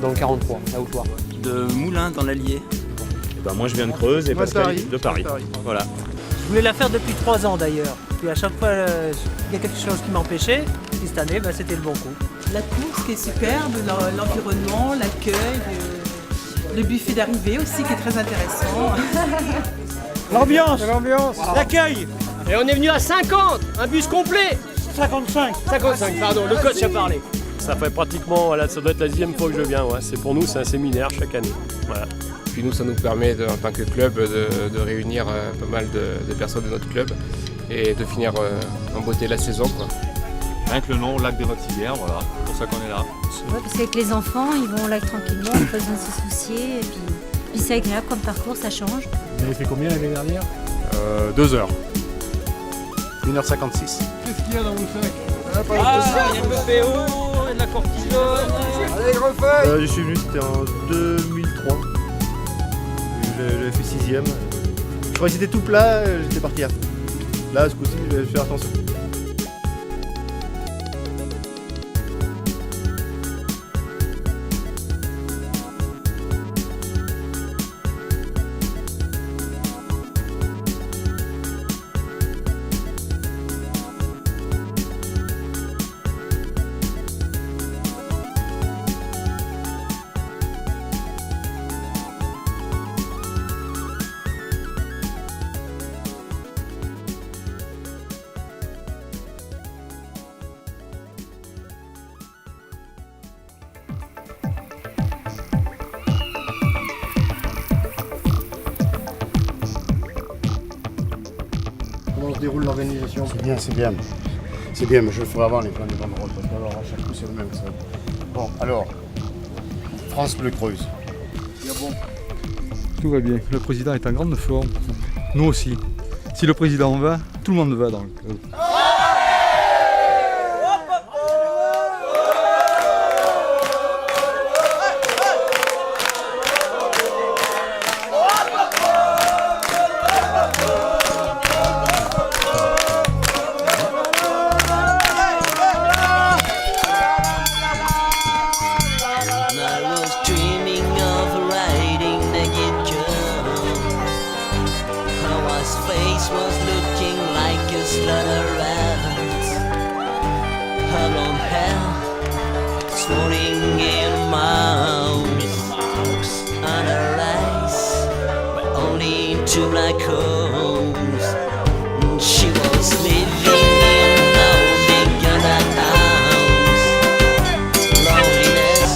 dans le 43, à Haute-Loire. De Moulins dans l'Allier. Moi je viens de Creuse et Pascal de Paris. Voilà. Je voulais la faire depuis 3 ans d'ailleurs. Puis à chaque fois, il y a quelque chose qui m'empêchait. Et cette année, c'était le bon coup. La course qui est superbe, l'environnement, l'accueil, le buffet d'arrivée aussi qui est très intéressant. L'ambiance, l'accueil. Et on est venu à 50, un bus complet. 55, pardon, le coach a parlé. Ça fait pratiquement, voilà, ça doit être la 10e fois que je viens. Ouais. Pour nous, c'est un séminaire chaque année. Voilà. Puis nous, ça nous permet, en tant que club, de réunir pas mal de personnes de notre club et de finir en beauté la saison, quoi. Rien que le nom, Lac des Vaxilières, voilà, c'est pour ça qu'on est là. Ouais, parce qu'avec les enfants, ils vont au lac tranquillement, pas besoin de se soucier. Et puis c'est agréable comme parcours, ça change. Vous avez fait combien l'année dernière 2 heures. 1h56. Qu'est-ce qu'il y a dans vos sacs? Il y a le PO, de la cortisone. Allez, refais. Je suis venu, c'était en 2003. J'avais fait 6e. Je croyais que c'était tout plat, j'étais parti à fond. Là, ce coup-ci, je vais faire attention. Comment se déroule l'organisation? C'est bien. C'est bien, mais je le ferai avant les banderoles, parce que alors à chaque coup c'est le même. Ça. Bon, alors, France Bleu Creuse. Tout va bien, le président est en grande forme. Nous aussi. Si le président va, tout le monde va dans le club. She was living in a big yellow house. Loneliness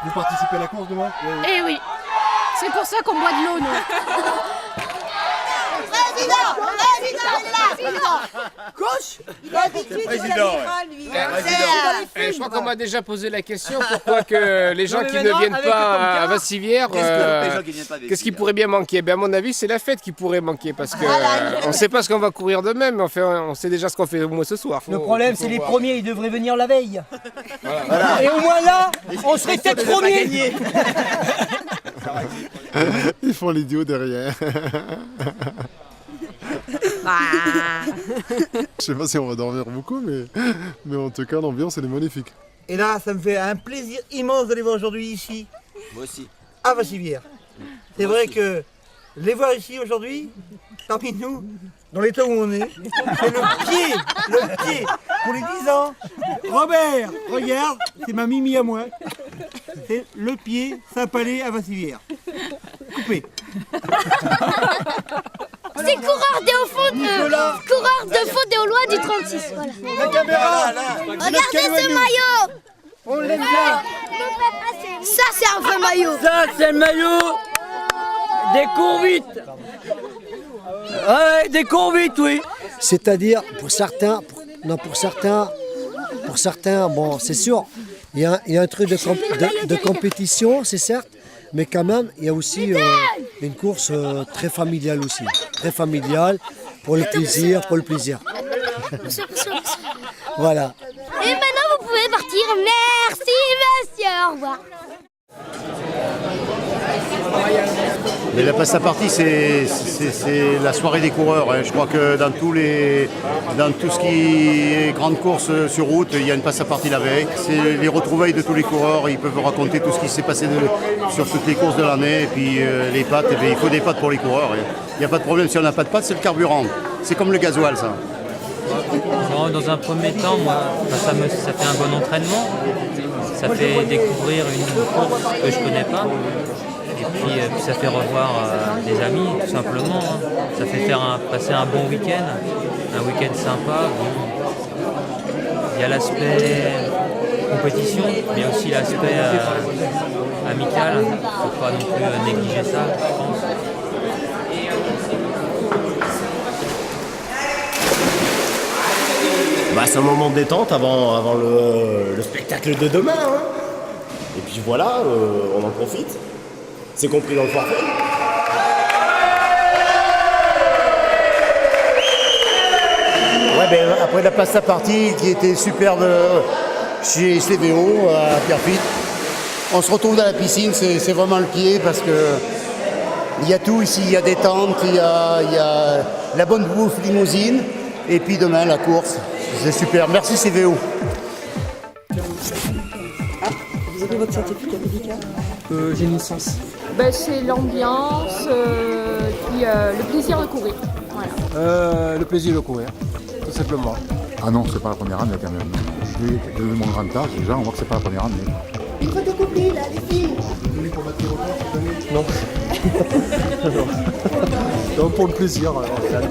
Vous participez à la course demain? Eh oui, c'est pour ça qu'on boit de l'eau, nous. Président, il est là, président. Gauche. Il a l'habitude de lui. Je crois qu'on m'a déjà posé la question pourquoi que les gens qui ne viennent pas à Vassivière, qu'est-ce qui pourrait bien manquer? Ben, à mon avis, c'est la fête qui pourrait manquer parce que on ne sait pas ce qu'on va courir demain, mais on sait déjà ce qu'on fait au moins ce soir. Le problème, c'est les premiers, ils devraient venir la veille. Voilà. Et au moins là, on serait peut-être premiers. Ils font l'idiot derrière. Je sais pas si on va dormir beaucoup, mais en tout cas, l'ambiance, elle est magnifique. Et là, ça me fait un plaisir immense de les voir aujourd'hui ici. Moi aussi. À Vassivière. C'est vrai que les voir ici aujourd'hui, parmi nous, dans l'état où on est, c'est le pied, pour les 10 ans. Robert, regarde, c'est ma Mimi à moi. C'est le pied Saint-Palais à Vassivière. Coupé. C'est coureur de fond des Aulois du 36. Voilà. La caméra. Regardez ce maillot. On l'aime bien. Ça, c'est un vrai maillot. Ça, c'est le maillot des courbites. Ouais, des courbites, oui. C'est-à-dire, pour certains, bon, c'est sûr, il y a un truc de compétition, c'est certes, mais quand même, il y a aussi une course très familiale aussi. Très familiale, pour le plaisir, Voilà. Et maintenant, vous pouvez partir. Merci, monsieur. Au revoir. Mais la passe à partie, c'est la soirée des coureurs. Hein. Je crois que dans tout ce qui est grande course sur route, il y a une passe à partie la veille. C'est les retrouvailles de tous les coureurs. Ils peuvent raconter tout ce qui s'est passé sur toutes les courses de l'année. Et puis les pâtes, il faut des pâtes pour les coureurs. Il n'y a pas de problème si on n'a pas de pâtes, c'est le carburant. C'est comme le gasoil, ça. Bon, dans un premier temps, moi, ça fait un bon entraînement. Ça fait découvrir une course que je ne connais pas. Et puis ça fait revoir des amis, tout simplement. Ça fait passer un bon week-end, un week-end sympa. Il y a l'aspect compétition, mais aussi l'aspect amical. Il ne faut pas non plus négliger ça, je pense. C'est un moment de détente avant le spectacle de demain. Hein. Et puis voilà, on en profite. C'est compris dans le forfait. Ouais, après la passe à partie qui était superbe chez CVO à Pierrefitte, on se retrouve dans la piscine, c'est vraiment le pied parce que il y a tout ici, il y a des tentes, il y a la bonne bouffe limousine et puis demain la course. C'est super, merci CVO. Vous avez votre certificat médical? J'ai une licence. C'est l'ambiance, puis le plaisir de courir. Voilà. Le plaisir de courir, tout simplement. Ah non, c'est pas la première année quand même. Je vais de mon grand âge, déjà, on voit que c'est pas la première année. Une photocopie, là, les filles. Vous venez pour battre les records cette année? Non. Donc pour le plaisir,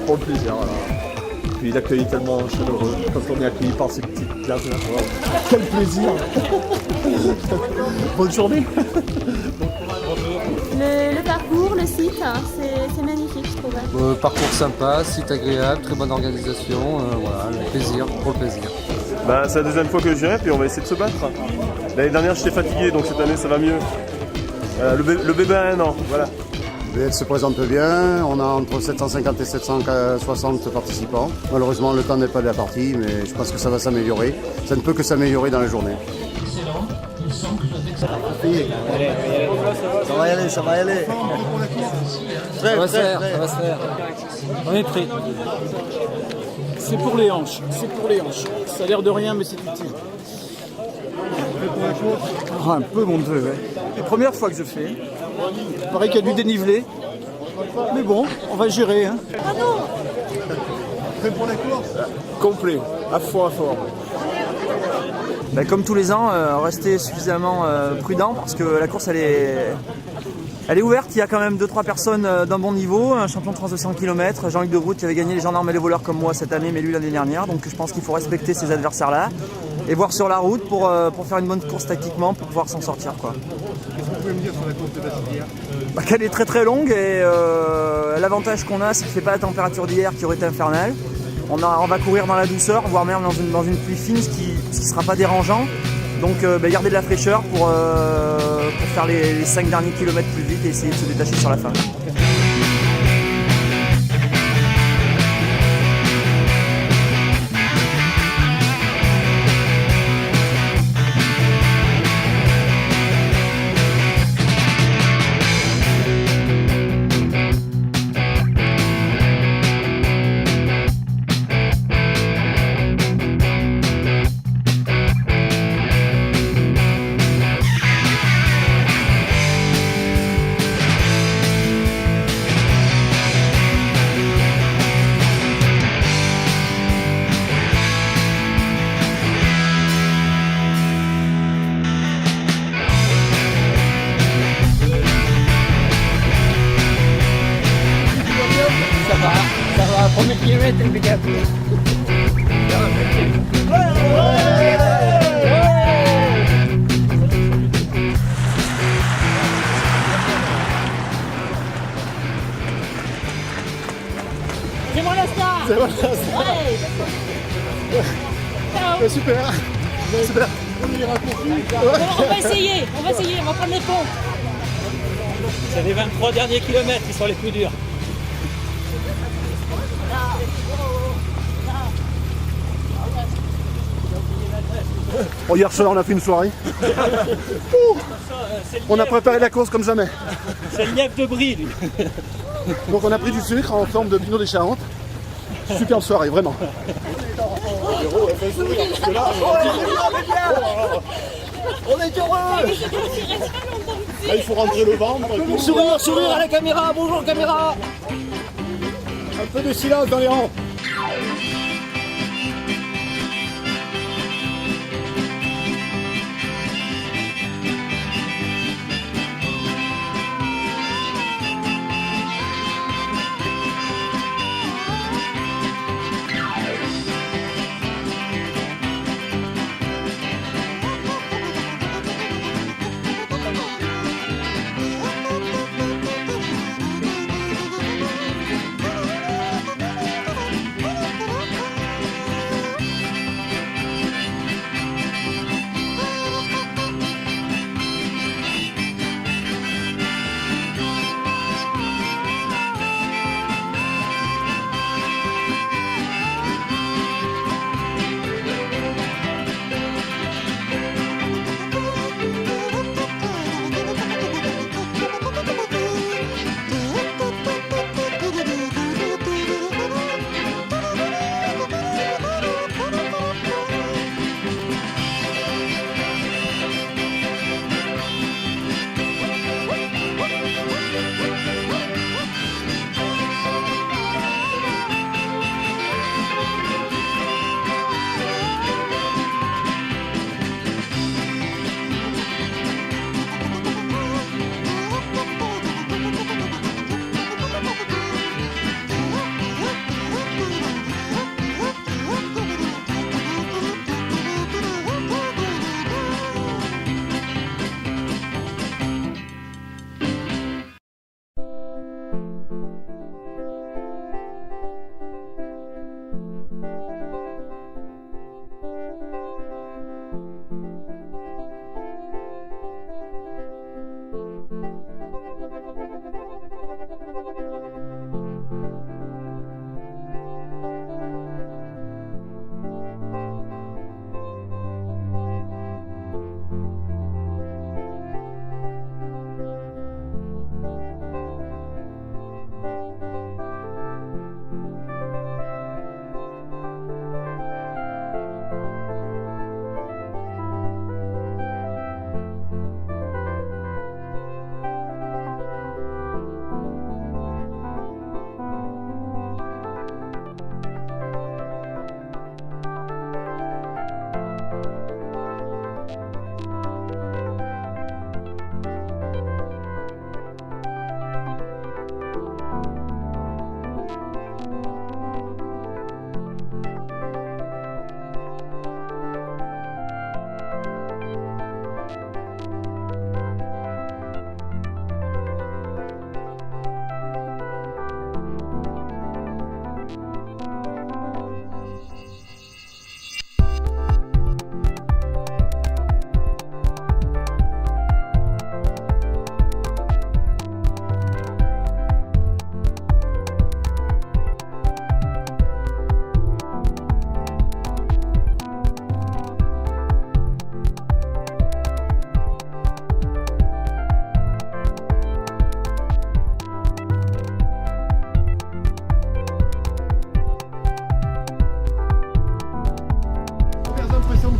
pour le plaisir. Voilà. Puis l'accueil est tellement chaleureux quand on est accueilli par ces petites classes là. Wow. Quel plaisir. Bonne journée. Le parcours, le site, c'est magnifique, je trouve. Parcours sympa, site agréable, très bonne organisation, voilà, le plaisir, pour le plaisir. C'est la deuxième fois que je viens, puis on va essayer de se battre. L'année dernière, j'étais fatigué, donc cette année, ça va mieux. Le bébé a 1 an, voilà. Elle se présente bien, on a entre 750 et 760 participants. Malheureusement, le temps n'est pas de la partie, mais je pense que ça va s'améliorer. Ça ne peut que s'améliorer dans la journée. Ça va y aller. Ça va se faire. On est prêts. C'est pour les hanches, Ça a l'air de rien, mais c'est utile. Un peu mon Dieu, ouais. C'est la première fois que je fais. Il paraît qu'il y a du dénivelé. Mais bon, on va gérer. Hein. Ah non! Prêt pour la course? Complet, à fond. Comme tous les ans, restez suffisamment prudent parce que la course elle est ouverte. Il y a quand même 2-3 personnes d'un bon niveau, un champion de France de 100 km, Jean-Luc Degroot qui avait gagné les gendarmes et les voleurs comme moi cette année, mais lui l'année dernière. Donc je pense qu'il faut respecter ces adversaires-là et voir sur la route pour faire une bonne course tactiquement pour pouvoir s'en sortir, quoi. Qu'est-ce que vous pouvez me dire sur la course de Vassivière? Qu'elle est très très longue et l'avantage qu'on a, c'est qu'il ne fait pas la température d'hier qui aurait été infernale. On va courir dans la douceur, voire même dans une pluie fine, ce qui ne sera pas dérangeant. Donc garder de la fraîcheur pour faire les 5 derniers kilomètres plus vite et essayer de se détacher sur la fin. Ça va, premier kilomètre, impeccable. C'est mon instant. C'est bon, ça. Ciao. Super. Super. On va essayer, on va prendre les ponts. C'est les 23 derniers kilomètres qui sont les plus durs. Bon, hier soir, on a fait une soirée. On a préparé la course comme jamais. C'est le lièvre de Brie, lui. Donc on a pris du sucre en forme de Pinot des Charentes. Superbe soirée, vraiment. On est heureux. Là, il faut rentrer le ventre. Sourire à la caméra, bonjour caméra. Un peu de silence dans les rangs.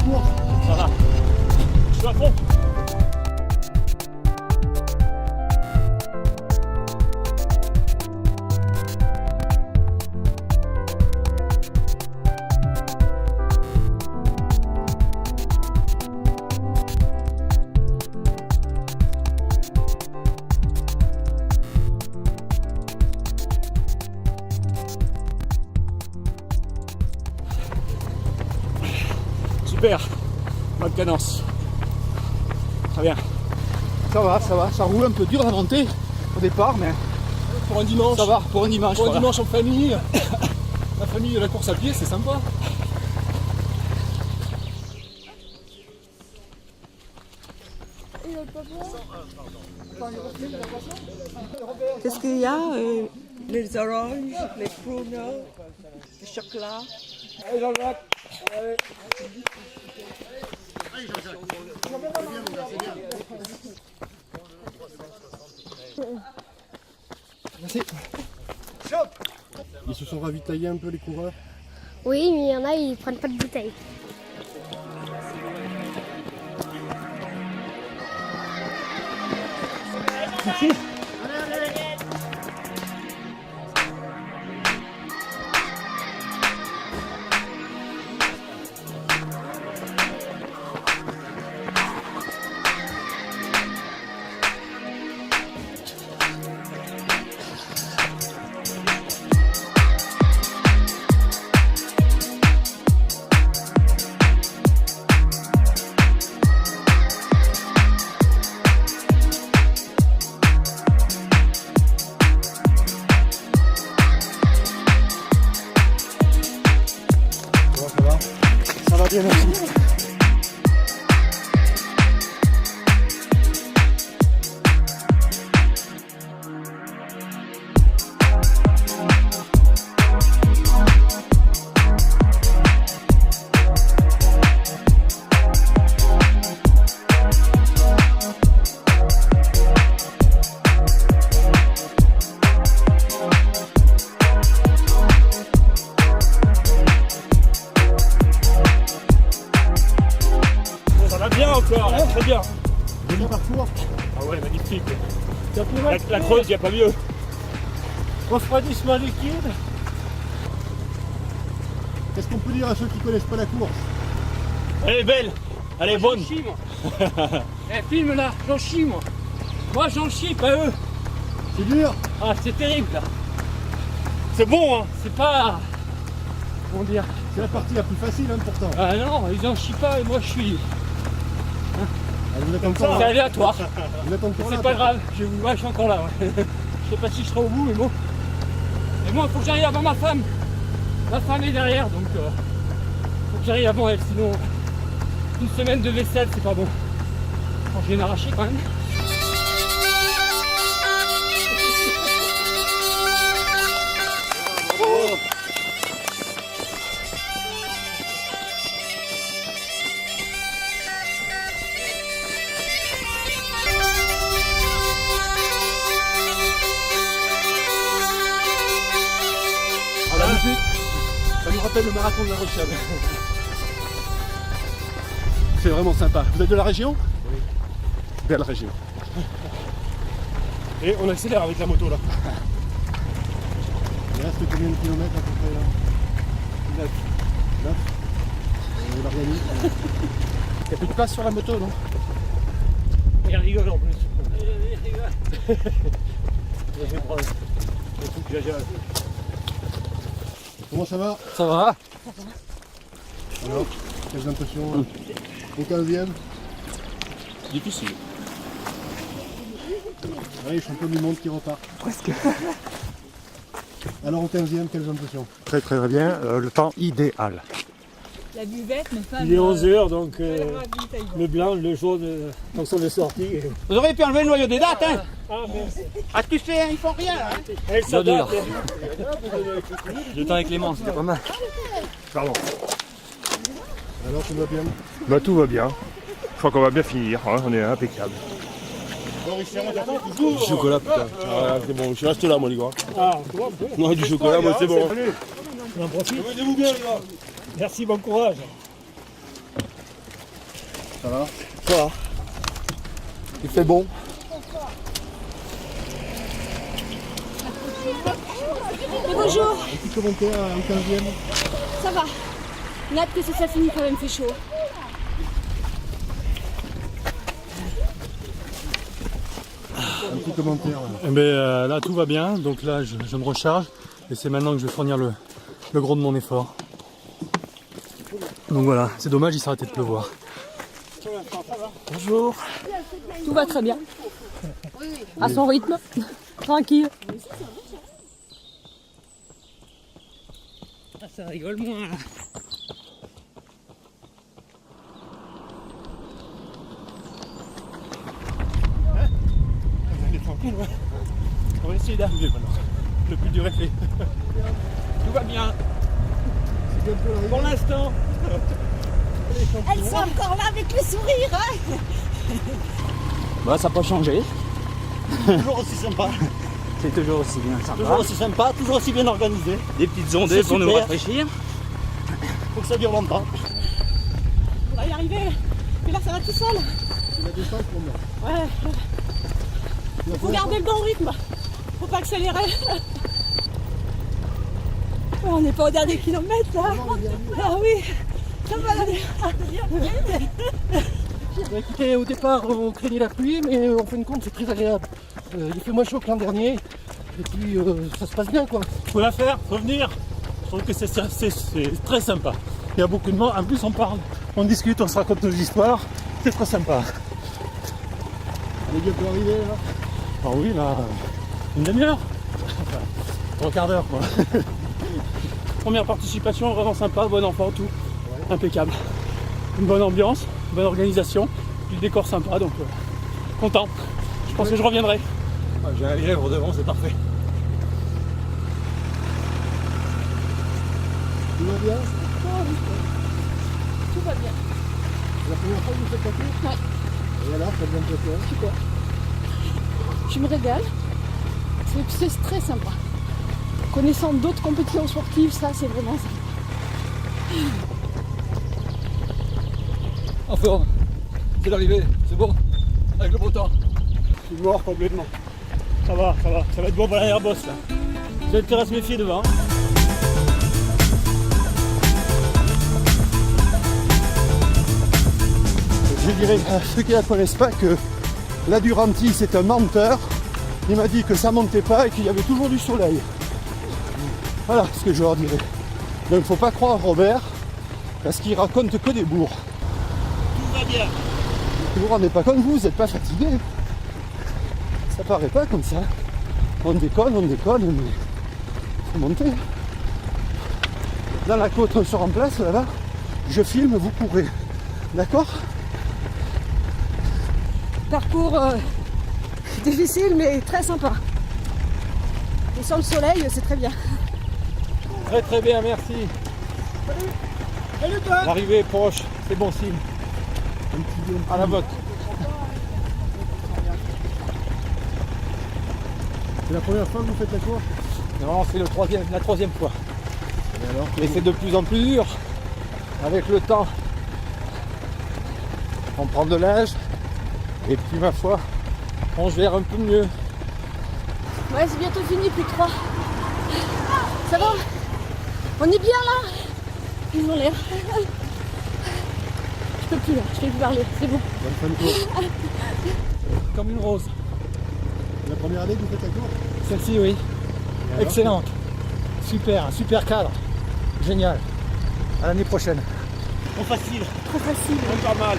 course? Ça va. Je suis à fond. Super, bonne cadence. Très bien. Ça va, ça roule un peu dur la montée au départ, mais Pour un dimanche. ça va, pour un dimanche. Pour un voilà. dimanche en famille. La famille de la course à pied, c'est sympa. Qu'est-ce qu'il y a les oranges, les pruneaux, le chocolat. Allez Jean-Jacques. Allez. Merci. Ils se sont ravitaillés un peu les coureurs? Oui, mais il y en a, ils prennent pas de bouteille. Merci. Ça va bien, merci. Ça va bien encore, là, très bien. Joli parcours. Ah ouais, magnifique. La Creuse, il n'y a pas mieux. Refroidissement liquide. Qu'est-ce qu'on peut dire à ceux qui connaissent pas la course? Elle est belle, elle est bonne. J'en chie, moi. Filme là, j'en chie, moi. Moi, j'en chie, pas eux. C'est dur. Ah, c'est terrible, là. C'est bon, hein. C'est pas... Comment dire? C'est la partie la plus facile, hein, pourtant. Ah non, ils en chient pas et moi, je suis... Ah, vous êtes encore C'est là. aléatoire. Vous êtes encore là. C'est pas grave, ouais, je suis encore là. Ouais. Je sais pas si je serai au bout, mais bon. Et moi, il faut que j'arrive avant ma femme. Ma femme est derrière, donc faut que j'arrive avant elle, sinon une semaine de vaisselle, c'est pas bon. Quand je viens d'arracher quand même. Ah, la musique, ça nous rappelle le marathon de La Rochelle. C'est vraiment sympa. Vous êtes de la région? Oui. Belle région. Et on accélère avec la moto là. Il reste combien de kilomètres à peu près là? 9. 9. On l'organise. Il n'y a plus de place sur la moto, non? Il rigole en plus. Il rigole. Je vais prendre le truc Jaja. Comment ça va? Ça va? Alors, quelles impressions au 15e? Difficile. Oui, champion du monde qui repart. Presque. Alors au 15e, quelles impressions? Très très bien, le temps idéal. La buvette, mais pas Il est 11h, donc le blanc, le jaune, donc sont de sortie. Vous auriez pu enlever le noyau des dates, hein? Ah, merci. Ah, tu sais, ils font rien, hein? Elle s'adapte. Le temps avec Clément, c'était pas mal. Pardon. Alors tout va bien? Bah tout va bien. Je crois qu'on va bien finir, hein, on est impeccable. Du chocolat, putain. Ah, c'est bon, je reste là, moi, les gars. Ah, tu vois, Non, du chocolat, moi, c'est bon. on en profite. Amusez-vous bien, les gars. Merci, bon courage. Ça va? Ça va. Il fait bon. Et bonjour. Un petit commentaire en 15e. Ça va. On a hâte que ça finisse quand même, fait chaud. Un petit commentaire. Eh ben, là tout va bien, donc là je me recharge et c'est maintenant que je vais fournir le gros de mon effort. Donc voilà, c'est dommage, il s'est arrêté de pleuvoir. Bonjour. Tout va très bien. À son rythme, tranquille. Ça rigole moins. On est tranquille, ouais. On va essayer d'arriver maintenant. Le plus dur est fait. Tout va bien. Pour l'instant. Elles sont encore là avec le sourire, hein. Bah, ça n'a pas changé. Toujours aussi sympa. C'est toujours aussi bien sympa. Toujours aussi sympa, toujours aussi bien organisé. Des petites ondées pour nous rafraîchir. Faut que ça dure longtemps. On va y arriver. Mais là, ça va tout seul. C'est la descente pour moi. Ouais. Il faut garder le bon rythme. Faut pas accélérer. On n'est pas au dernier kilomètre là. Ah oui. Ça va aller. Écoutez, au départ, on craignait la pluie, mais en fin de compte, c'est très agréable. Il fait moins chaud que l'an dernier. Et puis, ça se passe bien, quoi. Faut la faire, faut venir. Je trouve que c'est très sympa. Il y a beaucoup de monde. En plus, on parle, on discute, on se raconte nos histoires. C'est très sympa. On est bientôt arrivé là. Ah oui, là, une demi-heure. Enfin, 3 quarts d'heure, quoi. Première participation, vraiment sympa, bon enfant, tout. Impeccable. Une bonne ambiance, une bonne organisation, du décor sympa, donc content. Je pense que je reviendrai. Ah, j'ai un lièvre devant, c'est parfait. Tout va bien? Tout va bien. C'est la première fois que vous faites la course? Ouais. Et alors, ça vient de quoi? Super. Je me régale. C'est très sympa. Connaissant d'autres compétitions sportives, ça c'est vraiment ça. En forme. C'est l'arrivée, c'est bon. Avec le beau temps. Je suis mort complètement. Ça va être bon pour l'arrière boss là. Vous avez intérêt à se méfier devant. Je dirais à ceux qui ne la connaissent pas que la Duranti c'est un menteur. Il m'a dit que ça montait pas et qu'il y avait toujours du soleil. Voilà ce que je leur dirais. Donc il ne faut pas croire Robert parce qu'il raconte que des bourres. Tout va bien. Vous vous rendez pas compte, vous n'êtes pas fatigué. Ça paraît pas comme ça. On déconne, mais faut monter. Dans la côte, on se remplace là-bas. Je filme, vous courez. D'accord? Parcours difficile mais très sympa. Et sans le soleil, c'est très bien. Très très bien, merci. Salut toi. L'arrivée est proche, c'est bon signe. À la botte. C'est la première fois que vous faites la course? Non, c'est la troisième fois. Et alors? Et c'est de plus en plus dur. Avec le temps, on prend de l'âge. Et puis ma foi, on gère un peu mieux. Ouais, c'est bientôt fini, plus que 3. Ça va? On est bien là? Ils ont l'air. Je peux plus là, je peux plus parler, c'est bon. Bonne fin de course. Comme une rose. C'est la première année que vous faites la course? Celle-ci, oui. Excellente. Super, un super cadre. Génial. À l'année prochaine. Trop facile. Trop facile. Pas mal.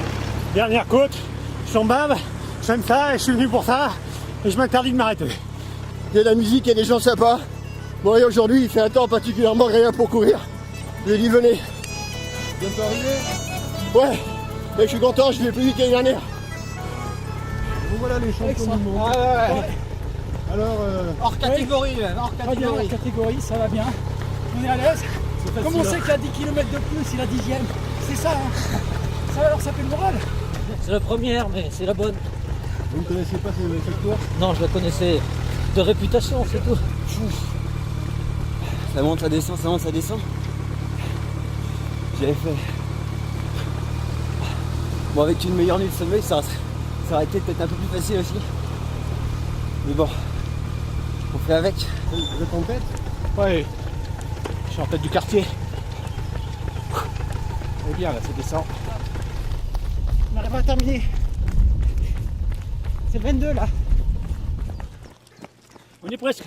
Dernière côte, je suis en bave, j'aime ça et je suis venu pour ça et je m'interdis de m'arrêter. Il y a de la musique, il y a des gens sympas. Bon, et aujourd'hui, il fait un temps particulièrement agréable pour courir. Je lui ai dit, venez. Bientôt arrivé? Ouais. Et je suis content, je vais plus vite que l'année dernière. Bon, voilà les champions du monde. Ah ouais. Alors, hors catégorie, même, hors catégorie. La catégorie, ça va bien. On est à l'aise. Comme on sait qu'il y a 10 km de plus, c'est la 10e. C'est ça, hein. Ça, alors ça fait le moral. C'est la première, mais c'est la bonne. vous ne connaissiez pas cette course? Non, je la connaissais de réputation, c'est tout. Ça monte, ça descend, ça monte, ça descend. J'avais fait Bon, avec une meilleure nuit de sommeil, ça aurait été peut-être un peu plus facile aussi. Mais bon, on fait avec. Vous êtes en tête? Ouais, je suis en tête du quartier. C'est bien là, ça descend. On arrive à terminer. C'est le 22 là. On est presque.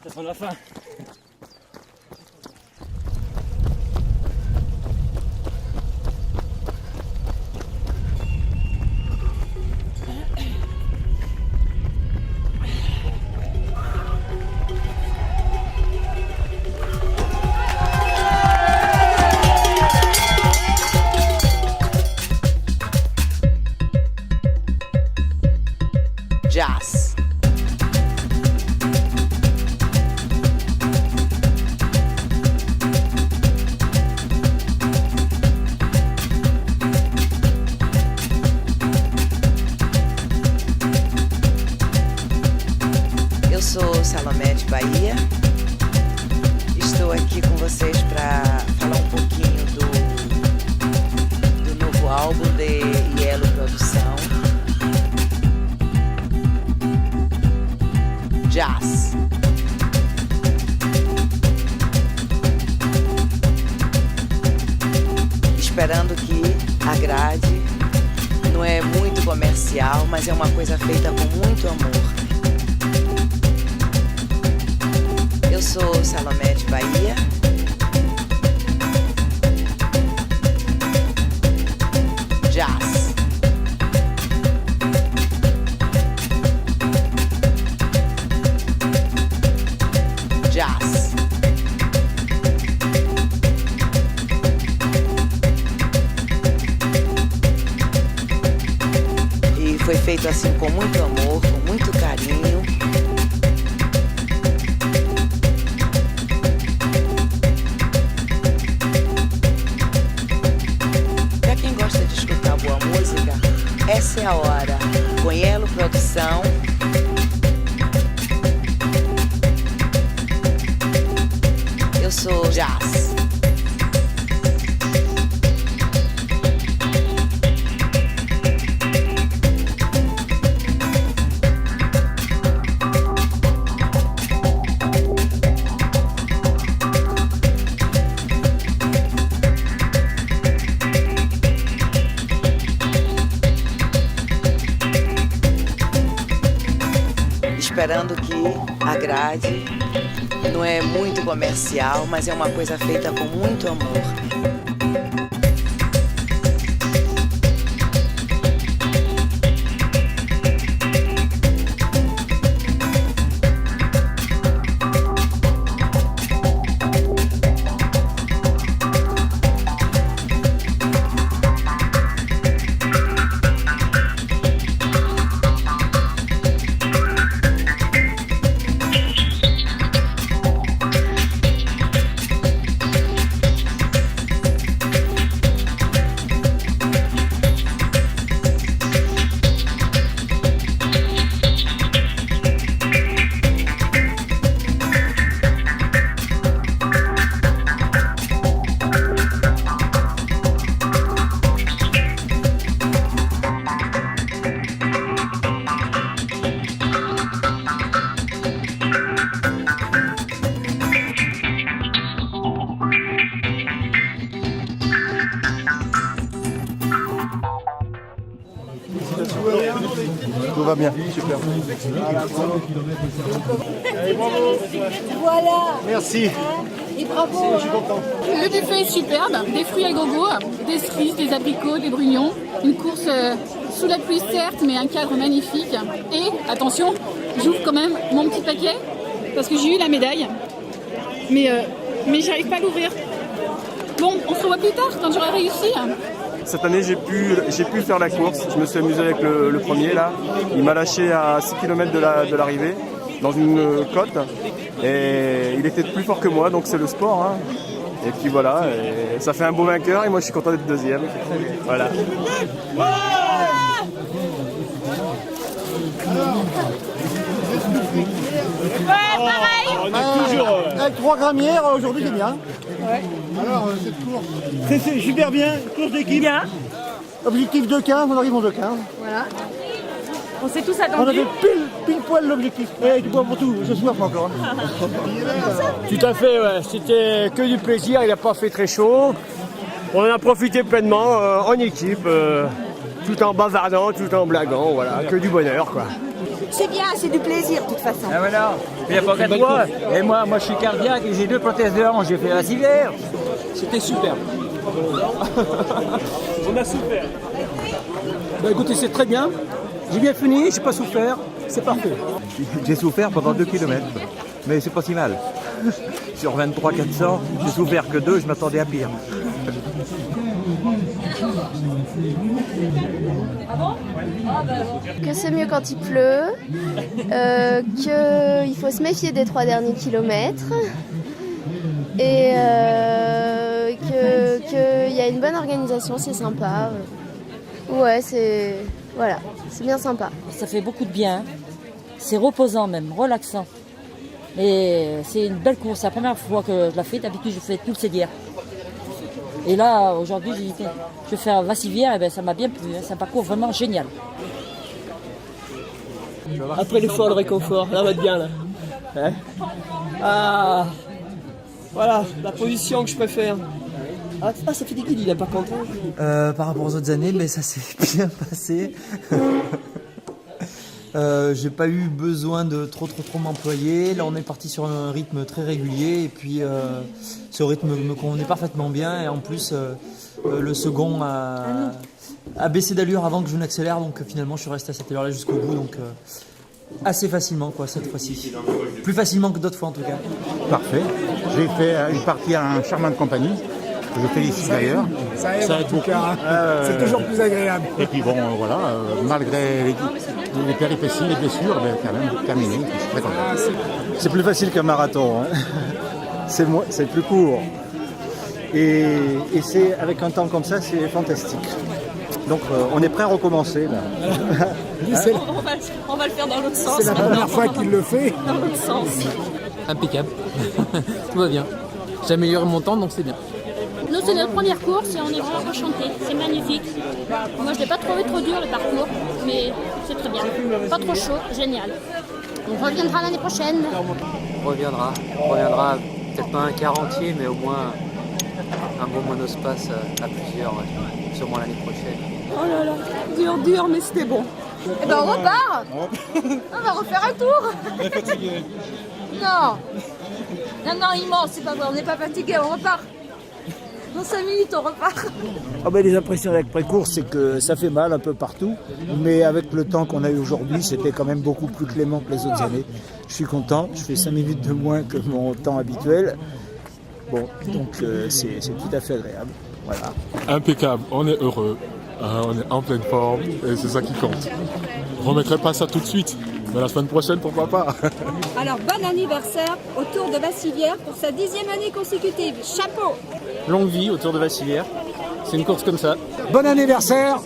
Ça sent la fin. Jazz. Eu sou Salomé de Bahia. Estou aqui com vocês para falar um pouquinho do novo álbum de Yellow Produção. Jazz. Esperando que agrade. Não é muito comercial, mas é uma coisa feita com muito amor. Eu sou Salomé de Bahia. Jazz. Jazz. E foi feito assim com muito amor, com muito carinho. Para quem gosta de escutar boa música, essa é a hora. Com Yellow Produção. Eu sou Jazz. Esperando que agrade. Não é muito comercial, mas é uma coisa feita com muito amor. Tout va bien, super. Voilà. Merci. Et bravo. Je suis content. Le buffet est superbe, des fruits à gogo, des cerises, des abricots, des brugnons. Une course sous la pluie certes, mais un cadre magnifique. Et attention, j'ouvre quand même mon petit paquet parce que j'ai eu la médaille. Mais j'arrive pas à l'ouvrir. Bon, on se revoit plus tard quand j'aurai réussi. Cette année, j'ai pu faire la course. Je me suis amusé avec le premier là. Il m'a lâché à 6 km de l'arrivée, dans une côte. Et il était plus fort que moi, donc c'est le sport. Hein. Et puis voilà, et ça fait un beau vainqueur et moi je suis content d'être deuxième. Voilà. pareil. On est toujours... Avec 3 grammes hier, aujourd'hui c'est bien. Ouais. Alors, cette course c'est super bien, course d'équipe. Bien. Objectif 2,15, on arrive en 2,15. Voilà. On s'est tous On a attendus. fait pile poil l'objectif. Eh, tu bois pour tout, ce soir pas encore. Tout à fait, ouais. C'était que du plaisir, il n'a pas fait très chaud. On en a profité pleinement en équipe, tout en bavardant, tout en blaguant, voilà, que du bonheur quoi. C'est bien, c'est du plaisir de toute façon. Ah voilà, il n'y a pas qu'à toi. Et moi je suis cardiaque et j'ai 2 prothèses de hanche, j'ai fait la civière. C'était super. On a souffert. Bah écoutez, c'est très bien. J'ai bien fini, j'ai pas souffert, c'est parfait. J'ai souffert pendant 2 km, mais c'est pas si mal. Sur 23 400, j'ai souffert que 2, je m'attendais à pire. Que c'est mieux quand il pleut, qu'il faut se méfier des 3 derniers kilomètres et qu'il y a une bonne organisation, c'est sympa. Ouais, c'est bien sympa. Ça fait beaucoup de bien, c'est reposant même, relaxant. Et c'est une belle course, c'est la première fois que je la fais, d'habitude je fais tout le Cédière. Et là, aujourd'hui, je vais faire Vassivière, et ben, ça m'a bien plu, c'est un parcours vraiment génial. Après l'effort, le réconfort, là on va être bien là. Hein ah, voilà, la position que je préfère. Ah, ça fait des guides, il est pas content. Par rapport aux autres années, mais ça s'est bien passé. J'ai pas eu besoin de trop m'employer. Là, on est parti sur un rythme très régulier et puis ce rythme me convenait parfaitement bien. Et en plus, le second a baissé d'allure avant que je n'accélère, donc finalement, je suis resté à cette allure-là jusqu'au bout, donc assez facilement quoi cette fois-ci. Plus facilement que d'autres fois en tout cas. Parfait. J'ai fait une partie en charmante compagnie. Je félicite d'ailleurs. Ça aide en tout cas. C'est toujours plus agréable. Et puis bon, voilà, malgré les péripéties, les blessures, ben, quand même terminé. Je suis très content. C'est plus facile qu'un marathon. Hein. C'est plus court. Et c'est avec un temps comme ça, c'est fantastique. Donc on est prêt à recommencer là. On va le faire dans l'autre sens. C'est la première fois qu'il le fait. Dans l'autre sens. Impeccable. Tout va bien. J'ai amélioré mon temps, donc c'est bien. Nous, c'est notre première course et on est vraiment enchantés. C'est magnifique. Moi, je ne l'ai pas trouvé trop dur le parcours, mais c'est très bien. Pas trop chaud, génial. On reviendra l'année prochaine. On reviendra, peut-être pas un 40e, mais au moins un beau monospace à plusieurs, ouais. Sûrement l'année prochaine. Oh là là, dur, mais c'était bon. Eh ben on repart. On va refaire un tour. On est fatigué. Non, immense, c'est pas vrai, on n'est pas fatigué, on repart. Dans 5 minutes, on repart. Ah ben, les impressions avec pré-course, c'est que ça fait mal un peu partout, mais avec le temps qu'on a eu aujourd'hui, c'était quand même beaucoup plus clément que les autres années. Je suis content, je fais 5 minutes de moins que mon temps habituel. Bon, donc c'est tout à fait agréable. Voilà. Impeccable, on est heureux, on est en pleine forme et c'est ça qui compte. Je ne remettrai pas ça tout de suite, mais la semaine prochaine, pourquoi pas. Alors, bon anniversaire au Tour de Vassivière pour sa 10e année consécutive. Chapeau. Longue vie au Tour de Vassivière. C'est une course comme ça. Bon anniversaire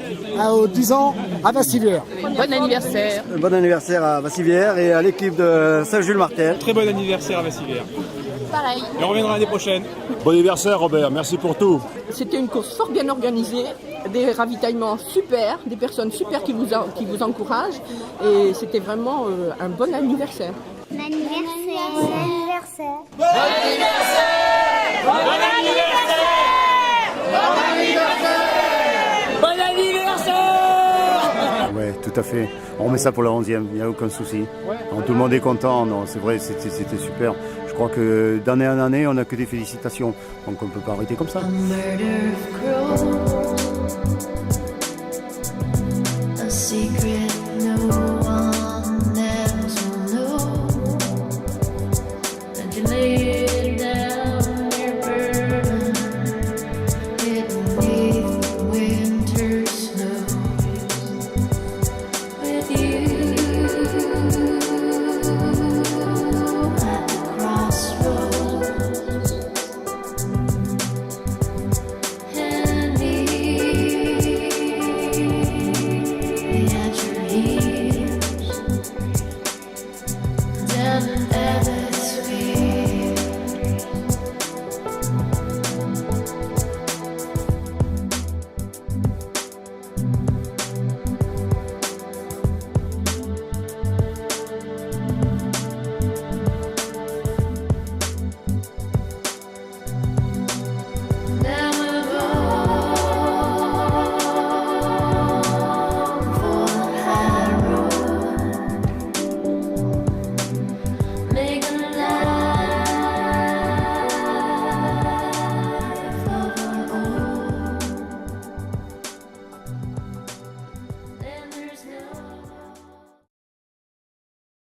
aux 10 ans à Vassivière. Bon anniversaire. Bon anniversaire à Vassivière et à l'équipe de Saint-Jules-Martel. Très bon anniversaire à Vassivière. Pareil. Et on reviendra l'année prochaine. Bon anniversaire Robert, merci pour tout. C'était une course fort bien organisée, des ravitaillements super, des personnes super qui vous encouragent. Et c'était vraiment un bon anniversaire. Bon anniversaire. Bon anniversaire. Bon anniversaire. Bon anniversaire. Bon anniversaire. Bon anniversaire. Ouais, tout à fait. On remet ça pour la 11e, il n'y a aucun souci. Donc, tout le monde est content, non, c'est vrai, c'était super. Je crois que d'année en année, on n'a que des félicitations. Donc on ne peut pas arrêter comme ça. A secret